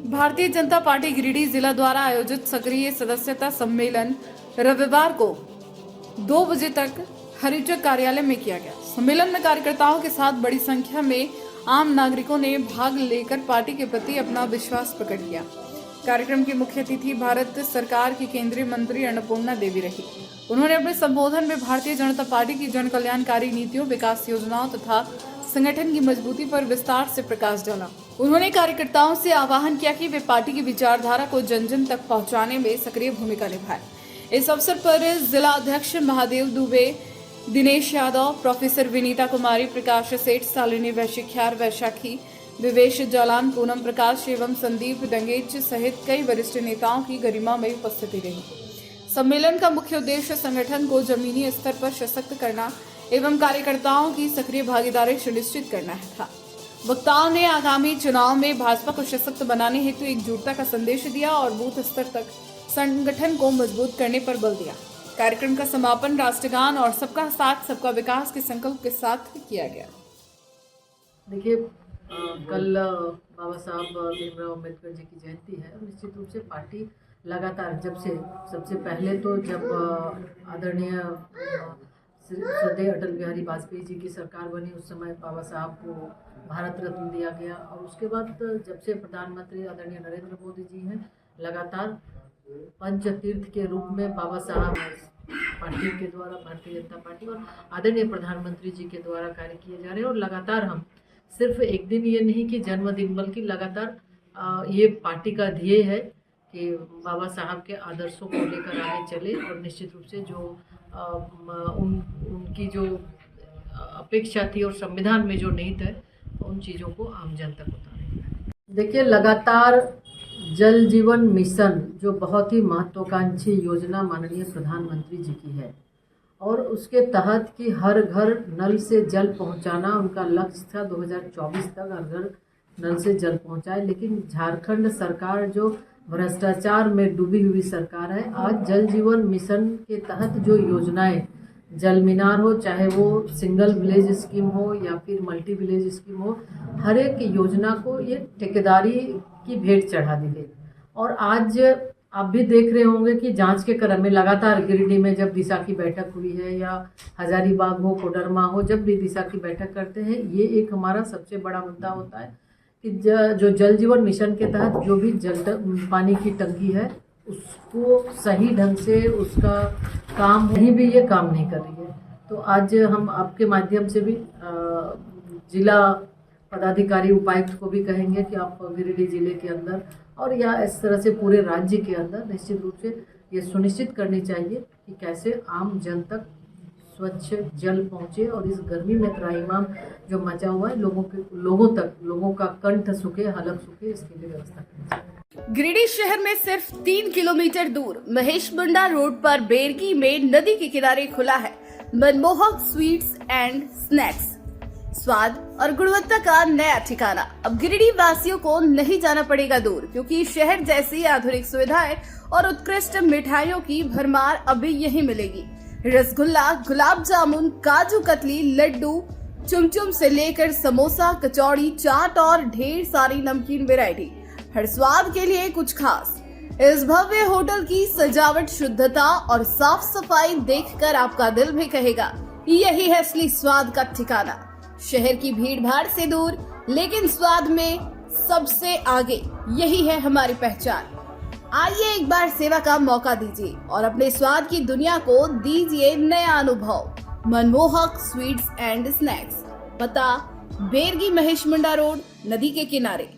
Bharatiya Janata party Giridih जिला द्वारा आयोजित सक्रिय सदस्यता सम्मेलन रविवार को 2 बजे तक हरिचक कार्यालय में किया गया। सम्मेलन में कार्यकर्ताओं के साथ बड़ी संख्या में आम नागरिकों ने भाग लेकर पार्टी के प्रति अपना विश्वास प्रकट किया। कार्यक्रम की मुख्य अतिथि भारत सरकार की केंद्रीय मंत्री अन्नपूर्णा देवी रही। उन्होंने अपने संबोधन में भारतीय जनता पार्टी की जन कल्याणकारी नीतियों, विकास योजनाओं तथा संगठन की मजबूती पर विस्तार से प्रकाश डाला। उन्होंने कार्यकर्ताओं से आह्वान किया कि वे पार्टी की विचारधारा को जन जन तक पहुंचाने में सक्रिय भूमिका निभाएं। इस अवसर पर जिला अध्यक्ष महादेव दुबे, दिनेश यादव, प्रोफेसर विनीता कुमारी, प्रकाश सेठ, शालिनी वैश्यख्यार, वैशाखी, विवेश जालान, पूनम प्रकाश एवं संदीप डंगेज सहित कई वरिष्ठ नेताओं की गरिमा में उपस्थिति रही। सम्मेलन का मुख्य उद्देश्य संगठन को जमीनी स्तर पर सशक्त करना एवं कार्यकर्ताओं की सक्रिय भागीदारी सुनिश्चित करना था। वक्ताओं ने आगामी चुनाव में भाजपा को सशक्त बनाने हेतु एकजुटता का संदेश दिया और बूथ स्तर तक संगठन को मजबूत करने पर बल दिया। कार्यक्रम का समापन राष्ट्रगान और सबका साथ सबका विकास के संकल्प के साथ किया गया। देखिए, कल बाबा साहब भीमराव अम्बेडकर जी की जयंती है। निश्चित रूप से पार्टी लगातार सबसे पहले तो जब आदरणीय श्रद्धेय अटल बिहारी वाजपेयी जी की सरकार बनी, उस समय बाबा साहब को भारत रत्न दिया गया और उसके बाद जब से प्रधानमंत्री आदरणीय नरेंद्र मोदी जी हैं, लगातार पंचतीर्थ के रूप में बाबा साहब पार्टी के द्वारा, भारतीय जनता पार्टी और आदरणीय प्रधानमंत्री जी के द्वारा कार्य किए जा रहे हैं। और लगातार हम सिर्फ एक दिन ये नहीं कि जन्मदिन, बल्कि लगातार ये पार्टी का ध्येय है कि बाबा साहब के आदर्शों को लेकर आगे चले और निश्चित रूप से जो उनकी जो अपेक्षा थी और संविधान में जो निहित है, उन चीज़ों को आम जन तक उतारें। देखिए, लगातार जल जीवन मिशन जो बहुत ही महत्वाकांक्षी योजना माननीय प्रधानमंत्री जी की है और उसके तहत कि हर घर नल से जल पहुंचाना उनका लक्ष्य था। 2024 तक हर घर नल से जल पहुंचाए। लेकिन झारखंड सरकार जो भ्रष्टाचार में डूबी हुई सरकार है, आज जल जीवन मिशन के तहत जो योजनाएं, जल मीनार हो, चाहे वो सिंगल विलेज स्कीम हो या फिर मल्टी विलेज स्कीम हो, हर एक योजना को ये ठेकेदारी की भेंट चढ़ा दी गई। और आज आप भी देख रहे होंगे कि जांच के क्रम में लगातार गिरिडीह में जब दिशा की बैठक हुई है या हजारीबाग हो, कोडरमा हो, जब भी दिशा की बैठक करते हैं, ये एक हमारा सबसे बड़ा मुद्दा होता है कि जो जल जीवन मिशन के तहत जो भी पानी की टंकी है उसको सही ढंग से उसका काम कहीं भी ये काम नहीं कर रही है। तो आज हम आपके माध्यम से भी जिला पदाधिकारी, उपायुक्त को भी कहेंगे कि आप गिरिडीह जिले के अंदर और या इस तरह से पूरे राज्य के अंदर निश्चित रूप से ये सुनिश्चित करनी चाहिए कि कैसे आम जन तक स्वच्छ जल पहुँचे और इस गर्मी में त्राहिमाम जो मचा हुआ है लोगों का कंठ सूखे, हलक सूखे, इसके लिए व्यवस्था करनी चाहिए। गिरिडीह शहर में सिर्फ 3 किलोमीटर दूर महेश मुंडा रोड पर बेरगी में नदी के किनारे खुला है मनमोहक स्वीट्स एंड स्नैक्स। स्वाद और गुणवत्ता का नया ठिकाना। अब गिरिडीह वासियों को नहीं जाना पड़ेगा दूर, क्योंकि शहर जैसी आधुनिक सुविधाएं और उत्कृष्ट मिठाइयों की भरमार अभी यहीं मिलेगी। रसगुल्ला, गुलाब जामुन, काजू कतली, लड्डू, चुमचुम से लेकर समोसा, कचौड़ी, चाट और ढेर सारी नमकीन वैरायटी। हर स्वाद के लिए कुछ खास। इस भव्य होटल की सजावट, शुद्धता और साफ सफाई देखकर आपका दिल भी कहेगा यही है असली स्वाद का ठिकाना। शहर की भीड़ भाड़ से दूर, लेकिन स्वाद में सबसे आगे, यही है हमारी पहचान। आइए एक बार सेवा का मौका दीजिए और अपने स्वाद की दुनिया को दीजिए नया अनुभव। मनमोहक स्वीट्स एंड स्नैक्स, पता बेरगी महेश मुंडा रोड, नदी के किनारे।